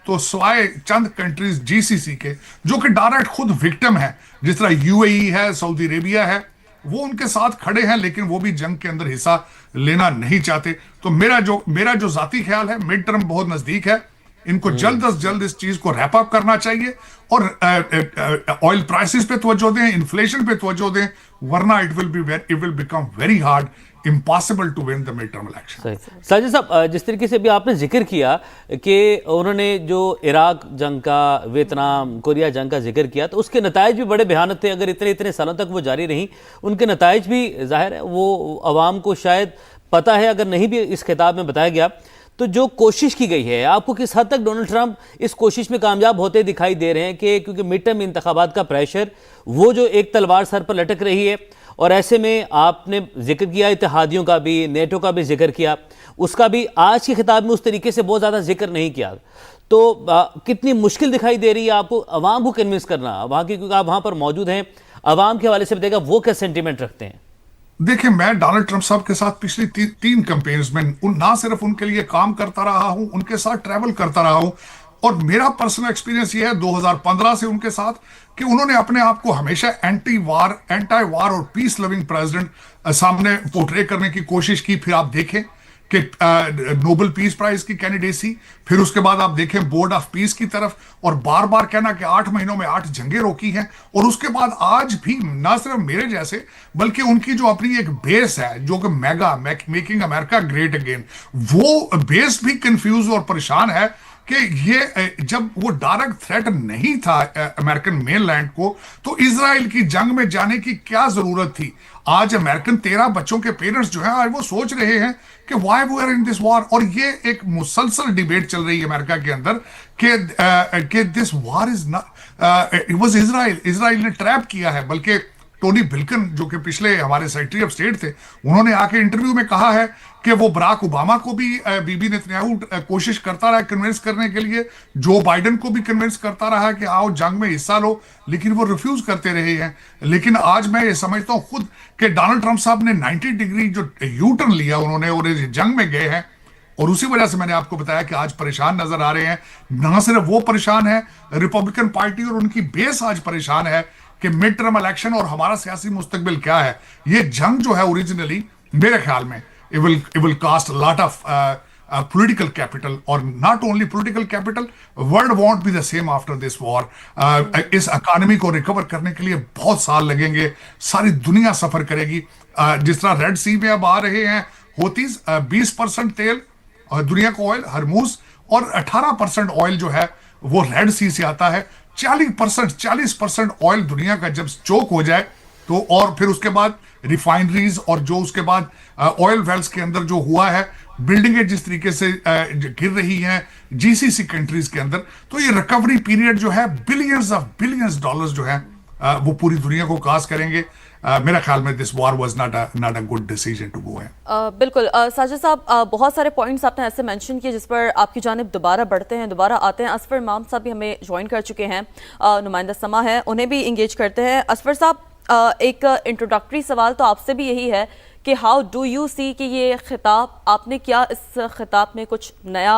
तो सिवाय चंद countries GCC के जो कि डायरेक्ट खुद विक्टिम है, जिस तरह यूएई है, सऊदी अरेबिया है, वो उनके साथ खड़े हैं, लेकिन वो भी जंग के अंदर हिस्सा लेना नहीं चाहते। तो मेरा जो जाती ख्याल है, मिड टर्म बहुत नजदीक है, इनको जल्द अज जल्द इस चीज को रैप अप करना चाहिए और ऑयल प्राइसेस पे तवज्जो दें, इन्फ्लेशन पे तवज्जो दें, वरना it will become very hard, impossible to win the mid term election. सही। साजिद साहब, जिस तरीके से भी आपने जिक्र किया कि उन्होंने जो इराक जंग का, वियतनाम, कोरिया जंग का जिक्र किया, तो उसके नतायज भी बड़े भयानक थे। अगर इतने इतने सालों तक वो जारी रहीं, उनके नतायज भी जाहिर है वो अवाम को शायद पता है, अगर नहीं भी इस खिताब में बताया गया। तो जो कोशिश की गई है, आपको किस हद तक डोनाल्ड ट्रंप इस कोशिश में कामयाब होते दिखाई दे रहे हैं कि क्योंकि मिड टर्म इंतखाबात का प्रेशर, वो जो एक तलवार सर पर लटक रही है, और ऐसे में आपने जिक्र किया इत्तेहादियों का भी, नेटो का भी जिक्र किया, उसका भी आज के खिताब में उस तरीके से बहुत ज़्यादा जिक्र नहीं किया, तो कितनी मुश्किल दिखाई दे रही है आपको अवाम को कन्विंस करना, वहाँ की, क्योंकि आप वहाँ पर मौजूद हैं, अवाम के हवाले से बताइएगा वो क्या सेंटिमेंट रखते हैं? देखिए, मैं डोनाल्ड ट्रंप साहब के साथ पिछली तीन कैंपेन्स में ना सिर्फ उनके लिए काम करता रहा हूं, उनके साथ ट्रैवल करता रहा हूं, और मेरा पर्सनल एक्सपीरियंस ये है 2015 से उनके साथ, कि उन्होंने अपने आप को हमेशा एंटी वार और पीस लविंग प्रेसिडेंट सामने पोर्ट्रे करने की कोशिश की। फिर आप देखें कि नोबेल पीस प्राइज की कैंडिडेसी, फिर उसके बाद आप देखें बोर्ड ऑफ पीस की तरफ, और बार बार कहना कि 8 महीनों में 8 जंगें रोकी हैं, और उसके बाद आज भी ना सिर्फ मेरे जैसे, बल्कि उनकी जो अपनी एक बेस है जो कि मेकिंग अमेरिका ग्रेट अगेन, वो बेस भी कंफ्यूज और परेशान है कि ये जब वो डायरेक्ट थ्रेट नहीं था अमेरिकन मेनलैंड को, तो इजराइल की जंग में जाने की क्या जरूरत थी। आज अमेरिकन 13 बच्चों के पेरेंट्स जो हैं, आज वो सोच रहे हैं कि why we are in this war, और ये एक मुसलसल डिबेट चल रही है अमेरिका के अंदर कि this war is not, it was Israel ने ट्रैप किया है। बल्कि टोनी बिल्कन जो कि पिछले हमारे सेक्रेटरी ऑफ स्टेट थे, उन्होंने आके इंटरव्यू में कहा है कि वो बराक ओबामा को भी बीबी नेतन्याहू कोशिश करता रहा कन्विंस करने के लिए, जो बाइडन को भी कन्विंस करता रहा कि आओ जंग में हिस्सा लो, लेकिन वो रिफ्यूज करते रहे हैं। लेकिन आज मैं ये समझता हूं खुद कि डोनाल्ड ट्रंप साहब ने 90 डिग्री जो यू टर्न लिया उन्होंने, और इस जंग में गए हैं, और उसी वजह से मैंने आपको बताया कि आज परेशान नजर आ रहे हैं। ना सिर्फ वो परेशान है, रिपब्लिकन पार्टी और उनकी बेस आज परेशान है कि मिड टर्म इलेक्शन और हमारा सियासी मुस्तकबिल क्या है। ये जंग जो है ओरिजिनली मेरे ख्याल में it will cost a lot of political capital, or not only political capital, world won't be the same after this war। इस इकोनॉमी को रिकवर करने के लिए बहुत साल लगेंगे, सारी दुनिया सफर करेगी। जिस तरह रेड सी में अब आ रहे हैं होतीज, 20% तेल दुनिया का ऑयल हरमूज, और 18% ऑयल जो है वो रेड सी से आता है। 40% ऑयल दुनिया का जब चोक हो जाए, तो और फिर उसके बाद रिफाइनरीज और जो उसके बाद ऑयल वेल्स के अंदर जो हुआ है, बिल्डिंगें जिस तरीके से गिर रही हैं जीसीसी कंट्रीज के अंदर, तो ये रिकवरी पीरियड जो है बिलियंस डॉलर्स जो है वो पूरी दुनिया को कास्ट करेंगे। मेरा ख्याल में this war was not a good decision to go है। बिल्कुल साजिद साहब, बहुत सारे पॉइंट्स आपने ऐसे मेंशन किए जिस पर आपकी जानिब दोबारा बढ़ते हैं, दोबारा आते हैं। असफर इमाम साहब भी हमें ज्वाइन कर चुके हैं, नुमाइंदा समा है, उन्हें भी इंगेज करते हैं। असफर साहब, एक इंट्रोडक्टरी सवाल तो आपसे भी यही है कि हाउ डू यू सी कि ये खिताब, आपने क्या इस खिताब में कुछ नया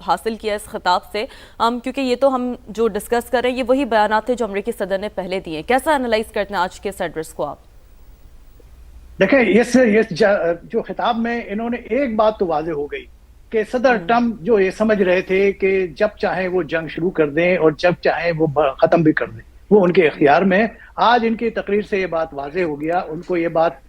हासिल किया इस खिताब से? क्योंकि ये तो हम जो डिस्कस कर रहे हैं ये वही बयान थे जो अमरीकी सदर ने पहले दिए। कैसा एनालाइज करते हैं आज के इस एड्रेस को आप? देखिए, ये जो खिताब में इन्होंने एक बात तो वाज़ेह हो गई कि सदर ट्रम्प जो ये समझ रहे थे कि जब चाहे वो जंग शुरू कर दें और जब चाहे वो ख़त्म भी कर दें, वो उनके इख्तियार में। आज इनकी तकरीर से ये बात वाज़ेह हो गया, उनको ये बात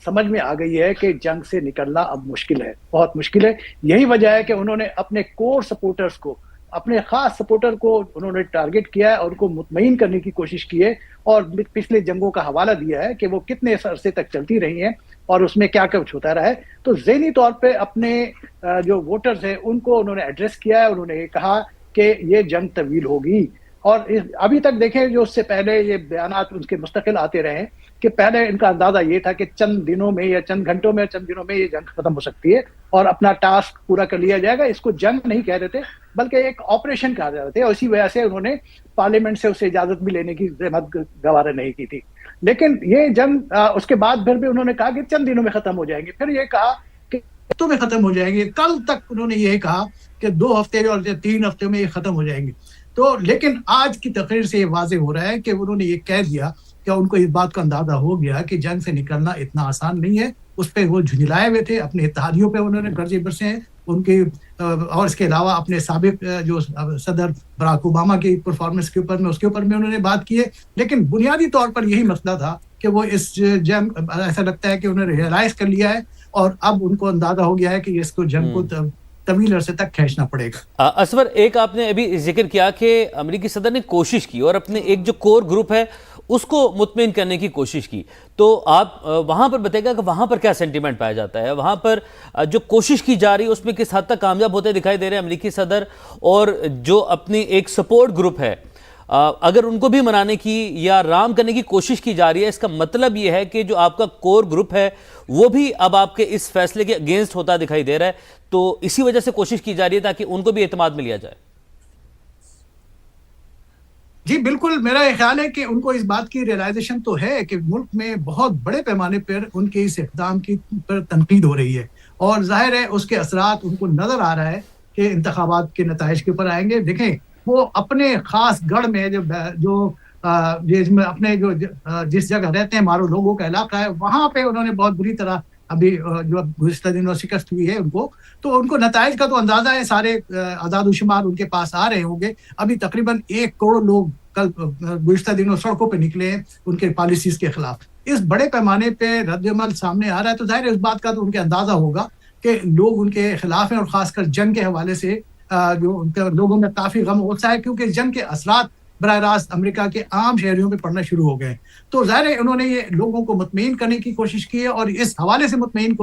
समझ में आ गई है कि जंग से निकलना अब मुश्किल है, बहुत मुश्किल है। यही वजह है कि उन्होंने अपने कोर सपोर्टर्स को, अपने खास सपोर्टर को उन्होंने टारगेट किया है और उनको मुतमईन करने की कोशिश की है, और पिछले जंगों का हवाला दिया है कि वो कितने अरसे तक चलती रही हैं और उसमें क्या कुछ होता रहा है। तो ज़हनी तौर पे अपने जो वोटर्स हैं उनको उन्होंने एड्रेस किया है, उन्होंने ये कहा कि ये जंग तवील होगी। और अभी तक देखें, जो उससे पहले ये बयानात उनके मुस्तकिल आते रहे कि पहले इनका अंदाजा ये था कि चंद दिनों में या चंद घंटों में, चंद दिनों में ये जंग खत्म हो सकती है और अपना टास्क पूरा कर लिया जाएगा। इसको जंग नहीं कह रहे थे बल्कि एक ऑपरेशन कहा जा रहे थे, और इसी वजह से उन्होंने पार्लियामेंट से उसे इजाजत भी लेने की जहमत गवारा नहीं की थी। लेकिन ये जंग उसके बाद फिर भी उन्होंने कहा कि चंद दिनों में खत्म हो जाएंगे। फिर ये कहा कि हफ्तों में खत्म हो जाएंगे। कल तक उन्होंने यही कहा कि 2 हफ्ते और 3 हफ्ते में ये खत्म हो जाएंगे। तो लेकिन आज की तकरीर से ये वाजे हो रहा है कि उन्होंने ये कह दिया कि उनको इस बात का अंदाजा हो गया कि जंग से निकलना इतना आसान नहीं है। उस पर वो झुंझलाए हुए थे, अपने इत्तेहादियों पे उन्होंने गर्जे बरसे हैं उनके, और इसके अलावा अपने साबिक जो सदर बराक ओबामा की परफॉर्मेंस के ऊपर में, उसके ऊपर में उन्होंने बात की है। लेकिन बुनियादी तौर पर यही मसला था कि वो इस जंग, ऐसा लगता है कि उन्होंने रियलाइज कर लिया है और अब उनको अंदाजा हो गया है कि इसको जंग को तवील अरसे तक खींचना पड़ेगा। असवर, एक आपने अभी जिक्र किया कि अमेरिकी सदर ने कोशिश की और अपने एक जो कोर ग्रुप है उसको मुतमिन करने की कोशिश की, तो आप वहां पर बताइएगा कि वहां पर क्या सेंटीमेंट पाया जाता है, वहां पर जो कोशिश की जा रही है उसमें किस हद तक कामयाब होते दिखाई दे रहे हैं अमेरिकी सदर, और जो अपनी एक सपोर्ट ग्रुप है अगर उनको भी मनाने की या राम करने की कोशिश की जा रही है, इसका मतलब यह है कि जो आपका कोर ग्रुप है वो भी अब आपके इस फैसले के अगेंस्ट होता दिखाई दे रहा है, तो इसी वजह से कोशिश की जा रही है ताकि उनको भी एतमाद में लिया जाए। जी बिल्कुल, मेरा ये ख्याल है कि उनको इस बात की रियलाइजेशन तो है कि मुल्क में बहुत बड़े पैमाने पर उनके इस इक़दाम की पर तनकीद हो रही है, और जाहिर है उसके असरात उनको नजर आ रहा है कि इंतखाबात के नताइज के ऊपर आएंगे। देखें, वो अपने खास गढ़ में जिसमें अपने जिस जगह रहते हैं, मारो लोगों का इलाका है, वहां पे उन्होंने बहुत बुरी तरह अभी जो गुज़िश्ता दिनों शिकस्त हुई है उनको, तो उनको नताइज का तो अंदाजा है, सारे आदाद-ओ-शुमार उनके पास आ रहे होंगे। अभी तकरीबन 1 करोड़ लोग कल गुज़िश्ता दिनों सड़कों पे निकले हैं उनके पॉलिसीज के खिलाफ। इस बड़े पैमाने पे रद्द-ए-अमल सामने आ रहा है, तो जाहिर है इस बात का तो उनके अंदाजा होगा कि लोग उनके खिलाफ हैं, और खासकर जंग के हवाले से जो उनके लोगों में काफी गम गुस्सा है, क्योंकि जंग के असरात बराह रास्त अमेरिका के आम शहरियों में पड़ना शुरू हो गए। तो जाहिर है उन्होंने ये लोगों को मुतमईन करने की कोशिश की है, और इस हवाले से मुतमईन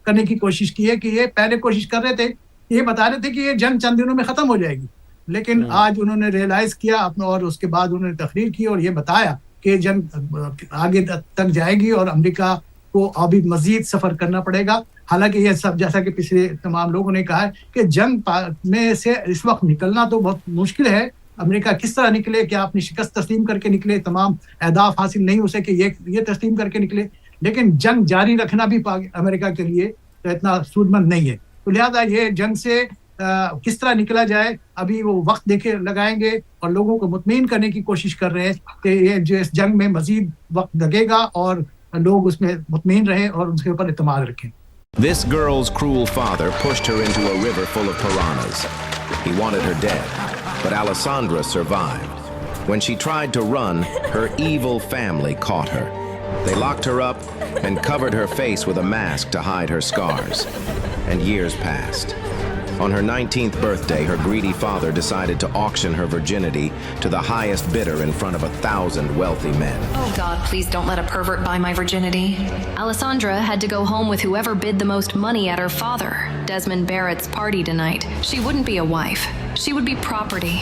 करने की कोशिश की है कि ये पहले कोशिश कर रहे थे, ये बता रहे थे कि ये जंग चंद दिनों में खत्म हो जाएगी, लेकिन आज उन्होंने रियलाइज किया अपना, और उसके बाद उन्होंने तकरीर की और ये बताया कि जंग आगे तक जाएगी और अमेरिका को अभी मजीद सफर करना पड़ेगा। हालांकि ये सब, जैसा कि पिछले तमाम लोगों ने कहा है, कि जंग में से इस वक्त निकलना तो बहुत मुश्किल है। अमेरिका किस तरह निकले, क्या अपनी शिकस्त तस्लीम करके निकले, तमाम अहदाफ हासिल नहीं हो सके ये तस्लीम करके निकले, लेकिन जंग जारी रखना भी अमेरिका के लिए इतना सूदमंद नहीं है। तो लिहाजा ये जंग से किस तरह निकला जाए, अभी वो वक्त लगाएंगे, और लोगों को मुतमईन करने की कोशिश कर रहे हैं कि ये जो इस जंग में मजीद वक्त लगेगा और लोग उसमें मुतमईन रहें और उसके ऊपर इत्मीनान रखें। This girl's cruel father pushed her into a river full of piranhas. He wanted her dead, but Alessandra survived. When she tried to run, her evil family caught her. They locked her up and covered her face with a mask to hide her scars. And years passed. On her 19th birthday, her greedy father decided to auction her virginity to the highest bidder in front of 1,000 wealthy men. Oh God, please don't let a pervert buy my virginity. Alessandra had to go home with whoever bid the most money at her father, Desmond Barrett's party tonight. She wouldn't be a wife. She would be property.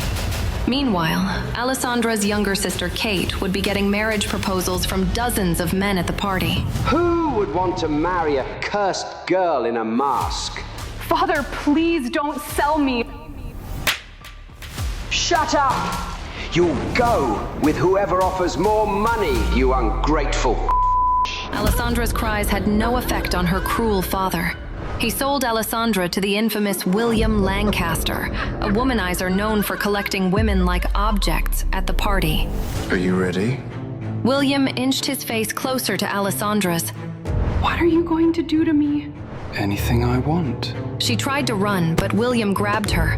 Meanwhile, Alessandra's younger sister Kate would be getting marriage proposals from dozens of men at the party. Who would want to marry a cursed girl in a mask? Father, please don't sell me. Shut up! You'll go with whoever offers more money, you ungrateful. Alessandra's cries had no effect on her cruel father. He sold Alessandra to the infamous William Lancaster, a womanizer known for collecting women like objects at the party. Are you ready? William inched his face closer to Alessandra's. What are you going to do to me? Anything I want. She tried to run, but William grabbed her.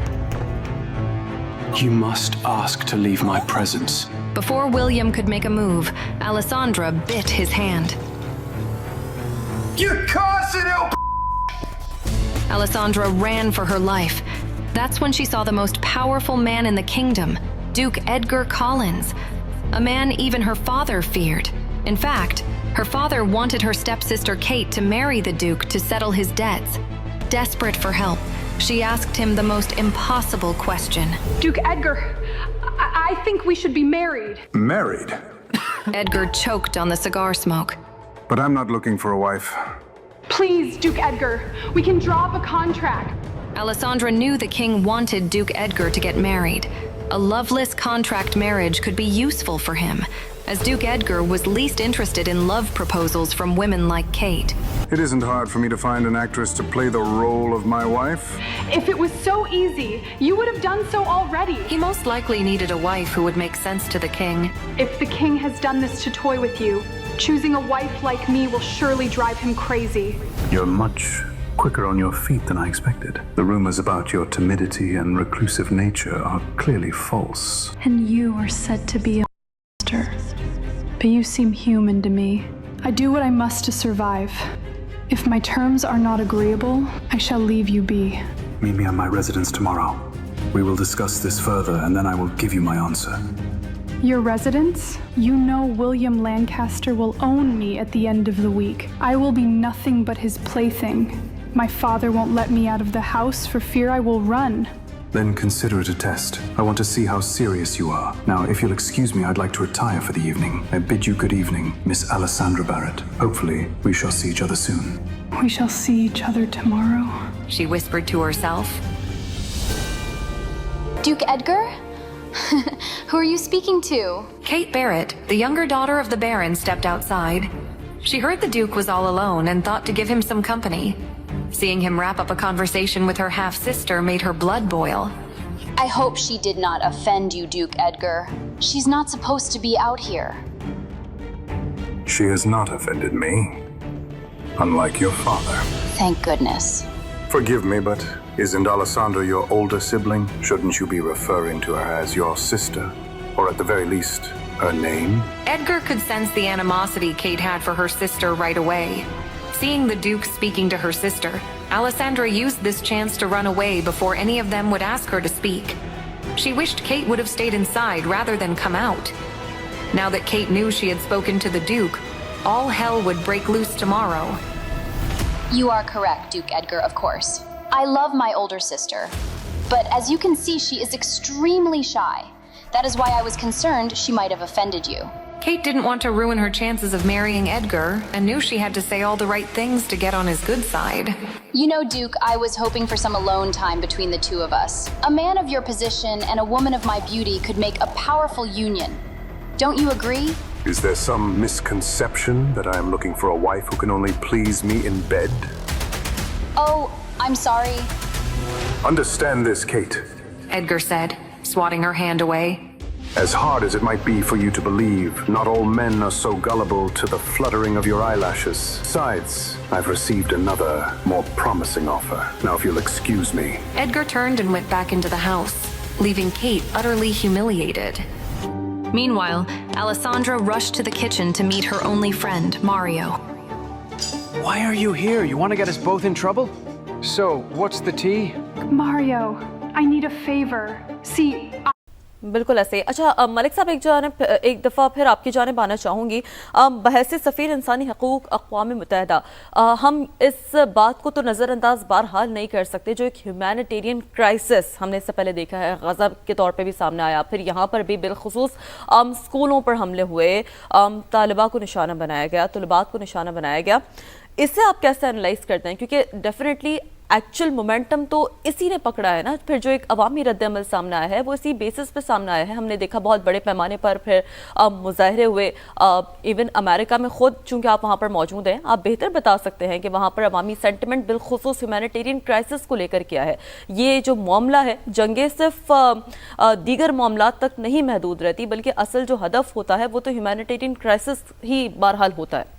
You must ask to leave my presence. Before William could make a move, Alessandra bit his hand. You cursed ill. Alessandra ran for her life. That's when she saw the most powerful man in the kingdom, Duke Edgar Collins, a man even her father feared. In fact, her father wanted her stepsister Kate to marry the Duke to settle his debts. Desperate for help, she asked him the most impossible question. Duke Edgar, I think we should be married. Married? Edgar choked on the cigar smoke. But I'm not looking for a wife. Please, Duke Edgar, we can draw up a contract. Alessandra knew the king wanted Duke Edgar to get married. A loveless contract marriage could be useful for him, as Duke Edgar was least interested in love proposals from women like Kate. It isn't hard for me to find an actress to play the role of my wife. If it was so easy, you would have done so already. He most likely needed a wife who would make sense to the king. If the king has done this to toy with you, choosing a wife like me will surely drive him crazy. You're much quicker on your feet than I expected. The rumors about your timidity and reclusive nature are clearly false. And you are said to be a monster. But you seem human to me. I do what I must to survive. If my terms are not agreeable, I shall leave you be. Meet me at my residence tomorrow. We will discuss this further, and then I will give you my answer. Your residence? You know William Lancaster will own me at the end of the week. I will be nothing but his plaything. My father won't let me out of the house for fear I will run. Then consider it a test. I want to see how serious you are. Now, if you'll excuse me, I'd like to retire for the evening. I bid you good evening, Miss Alessandra Barrett. Hopefully, we shall see each other soon. We shall see each other tomorrow. She whispered to herself. Duke Edgar? Who are you speaking to? Kate Barrett, the younger daughter of the Baron, stepped outside. She heard the Duke was all alone and thought to give him some company. Seeing him wrap up a conversation with her half-sister made her blood boil. I hope she did not offend you, Duke Edgar. She's not supposed to be out here. She has not offended me, unlike your father. Thank goodness. Forgive me, but isn't Alessandra your older sibling? Shouldn't you be referring to her as your sister? Or at the very least, her name? Edgar could sense the animosity Kate had for her sister right away. Seeing the Duke speaking to her sister, Alessandra used this chance to run away before any of them would ask her to speak. She wished Kate would have stayed inside rather than come out. Now that Kate knew she had spoken to the Duke, all hell would break loose tomorrow. You are correct, Duke Edgar, of course. I love my older sister. But as you can see, she is extremely shy. That is why I was concerned she might have offended you. Kate didn't want to ruin her chances of marrying Edgar and knew she had to say all the right things to get on his good side. You know, Duke, I was hoping for some alone time between the two of us. A man of your position and a woman of my beauty could make a powerful union. Don't you agree? Is there some misconception that I am looking for a wife who can only please me in bed? Oh, I'm sorry. Understand this, Kate. Edgar said, swatting her hand away. As hard as it might be for you to believe, not all men are so gullible to the fluttering of your eyelashes. Besides, I've received another, more promising offer. Now, if you'll excuse me. Edgar turned and went back into the house, leaving Kate utterly humiliated. Meanwhile, Alessandra rushed to the kitchen to meet her only friend, Mario. Why are you here? You want to get us both in trouble? So, what's the tea? Mario, I need a favor. See, बिल्कुल ऐसे। अच्छा मलिक साहब, एक दफ़ा फिर आपकी जानिब आना चाहूँगी। बहैसियत सफ़ीर इंसानी हकूक़ अक़वाम मुत्तहिदा, हम इस बात को तो नज़रअंदाज बहरहाल नहीं कर सकते जो एक ह्यूमैनिटेरियन क्राइसिस हमने इससे पहले देखा है, गज़ा के तौर पे भी सामने आया, फिर यहाँ पर भी बिलखुसूस स्कूलों पर हमले हुए, तालिबा को निशाना बनाया गया, तलबात को निशाना बनाया गया। इससे आप कैसे एनालाइज करते हैं? क्योंकि डेफिनेटली एक्चुअल मोमेंटम तो इसी ने पकड़ा है ना, फिर जो एक अवामी रद्द-ए-अमल सामने आया है वो इसी बेसिस पे सामने आया है। हमने देखा बहुत बड़े पैमाने पर फिर मुजाहरे हुए, इवन अमेरिका में खुद, चूंकि आप वहाँ पर मौजूद हैं, आप बेहतर बता सकते हैं कि वहाँ पर अवामी सेंटिमेंट बिलखुसूस ह्यूमैनिटेरियन क्राइसिस को लेकर क्या है। ये जो मामला है, जंगें सिर्फ दीगर मामलात तक नहीं महदूद रहती, बल्कि असल जो हदफ होता है वो तो ह्यूमैनिटेरियन क्राइसिस ही बहरहाल होता है।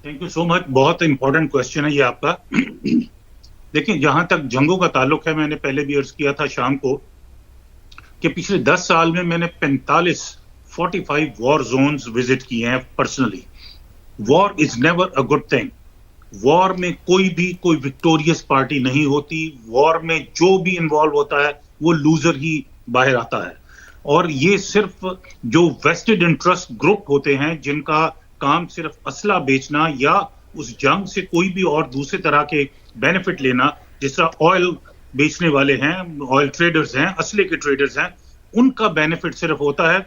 Thank you so much. बहुत इंपॉर्टेंट क्वेश्चन है ये आपका। देखिए, जहां तक जंगों का ताल्लुक है, मैंने पहले भी अर्ज किया था शाम को कि पिछले 10 साल में मैंने 45 वॉर जोन्स विजिट किए हैं personally. War is never a good thing. War में कोई विक्टोरियस पार्टी नहीं होती। वॉर में जो भी इन्वॉल्व होता है वो लूजर ही बाहर आता है। और ये सिर्फ जो वेस्टेड इंटरेस्ट ग्रुप होते हैं, जिनका काम सिर्फ असला बेचना या उस जंग से कोई भी और दूसरे तरह के बेनिफिट लेना, जिस तरह ऑयल बेचने वाले हैं, ऑयल ट्रेडर्स हैं, असले के ट्रेडर्स हैं, उनका बेनिफिट सिर्फ होता है।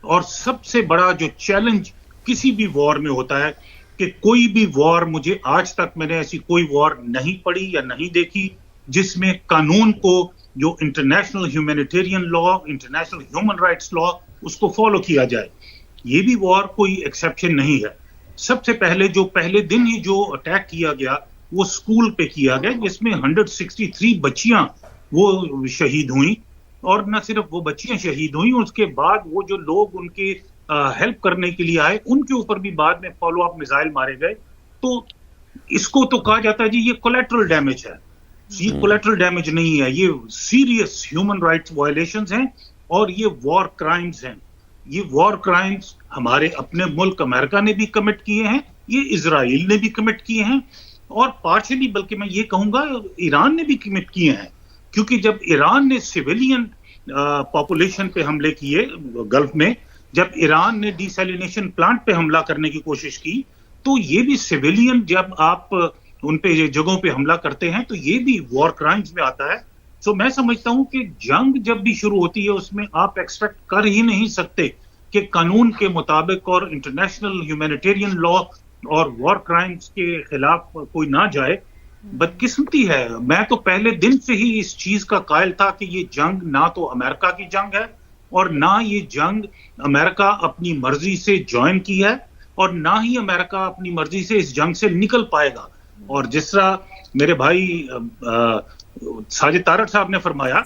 और सबसे बड़ा जो चैलेंज किसी भी वॉर में होता है कि कोई भी वॉर, मुझे आज तक मैंने ऐसी कोई वॉर नहीं पढ़ी या नहीं देखी जिसमें कानून को, जो international humanitarian law, international human rights law, उसको फॉलो किया जाए। ये भी वॉर कोई एक्सेप्शन नहीं है। सबसे पहले पहले दिन ही जो अटैक किया गया वो स्कूल पे किया गया, जिसमें 163 बच्चियां वो शहीद हुई, और न सिर्फ वो बच्चियां शहीद हुई, उसके बाद वो जो लोग उनके हेल्प करने के लिए आए उनके ऊपर भी बाद में फॉलो अप मिसाइल मारे गए। तो इसको तो कहा जाता है जी ये कोलैटरल डैमेज है। ये कोलैटरल डैमेज नहीं है, ये सीरियस ह्यूमन राइट्स वायलेशंस हैं और ये वॉर क्राइम्स हैं। ये वॉर क्राइम्स हमारे अपने मुल्क अमेरिका ने भी कमिट किए हैं, ये इजराइल ने भी कमिट किए हैं, और पार्शियली बल्कि मैं ये कहूंगा ईरान ने भी कमिट किए हैं। क्योंकि जब ईरान ने सिविलियन पॉपुलेशन पे हमले किए गल्फ में, जब ईरान ने डिसैलिनेशन प्लांट पे हमला करने की कोशिश की, तो ये भी सिविलियन, जब आप उन पे जगहों पे हमला करते हैं तो ये भी वॉर क्राइम्स में आता है। सो मैं समझता हूं कि जंग जब भी शुरू होती है उसमें आप एक्सपेक्ट कर ही नहीं सकते कि कानून के मुताबिक और इंटरनेशनल ह्यूमैनिटेरियन लॉ और वॉर क्राइम्स के खिलाफ कोई ना जाए। बदकिस्मती है, मैं तो पहले दिन से ही इस चीज का कायल था कि ये जंग ना तो अमेरिका की जंग है और ना ये जंग अमेरिका अपनी मर्जी से ज्वाइन की है, और ना ही अमेरिका अपनी मर्जी से इस जंग से निकल पाएगा। और जिस तरह मेरे भाई साजिद तारड़ साहब ने फरमाया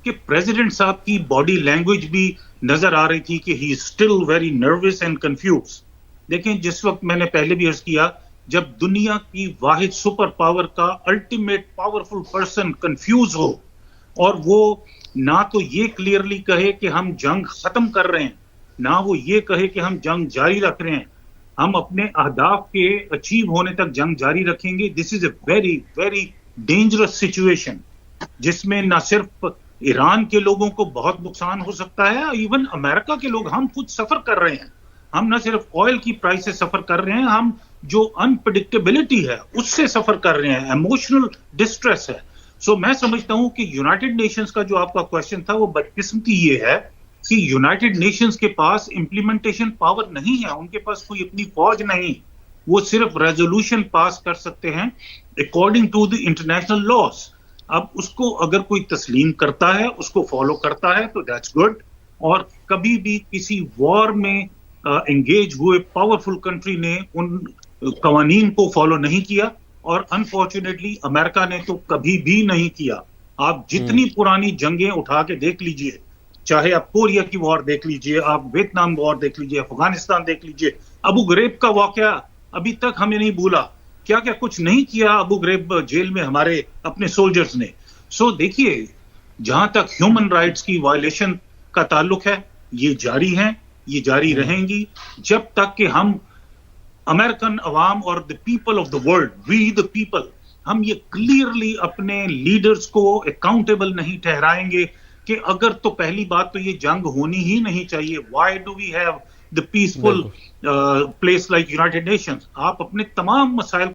कि प्रेसिडेंट साहब की बॉडी लैंग्वेज भी नजर आ रही थी कि he is still very nervous and confuse. देखें, जिस वक्त मैंने पहले भी अर्ज किया, जब दुनिया की वाहिद सुपर पावर का अल्टीमेट पावरफुल पर्सन कंफ्यूज हो और वो ना तो ये क्लियरली कहे कि हम जंग खत्म कर रहे हैं, ना वो ये कहे कि हम जंग जारी रख रहे हैं, हम अपने अहदाफ के अचीव होने तक जंग जारी रखेंगे, this is a very very dangerous situation, जिसमें ना सिर्फ ईरान के लोगों को बहुत नुकसान हो सकता है, इवन अमेरिका के लोग, हम खुद सफर कर रहे हैं। हम ना सिर्फ ऑयल की प्राइस से सफर कर रहे हैं, हम जो अनप्रेडिक्टेबिलिटी है उससे सफर कर रहे हैं, इमोशनल डिस्ट्रेस है। सो मैं समझता हूं कि यूनाइटेड नेशंस का जो आपका क्वेश्चन था वो बदकिस्मती ये है कि यूनाइटेड नेशंस के पास इंप्लीमेंटेशन पावर नहीं है, उनके पास कोई अपनी फौज नहीं, वो सिर्फ रेजोल्यूशन पास कर सकते हैं according to the international laws. अब उसको अगर कोई तस्लीम करता है, उसको फॉलो करता है तो दैट्स गुड, और कभी भी किसी वॉर में एंगेज हुए पावरफुल कंट्री ने उन कवानीन को फॉलो नहीं किया, और अनफॉर्चुनेटली अमेरिका ने तो कभी भी नहीं किया। आप जितनी पुरानी जंगें उठा के देख लीजिए, चाहे आप कोरिया की वॉर देख लीजिए, आप वियतनाम वॉर देख लीजिए, अफगानिस्तान देख लीजिए, अबू गरीब का वाकया अभी तक हमें नहीं भूला, क्या क्या कुछ नहीं किया अबू गरीब जेल में हमारे अपने सोल्जर्स ने। सो देखिए, जहां तक ह्यूमन राइट्स की वायलेशन का ताल्लुक है, ये जारी हैं, ये जारी रहेंगी जब तक कि हम अमेरिकन अवाम और the people of the world, we the people, हम ये क्लियरली अपने लीडर्स को अकाउंटेबल नहीं ठहराएंगे कि अगर तो पहली बात तो ये जंग होनी ही नहीं चाहिए, why do we have the peaceful place like United Nations. आप अपने तमाम मसाइल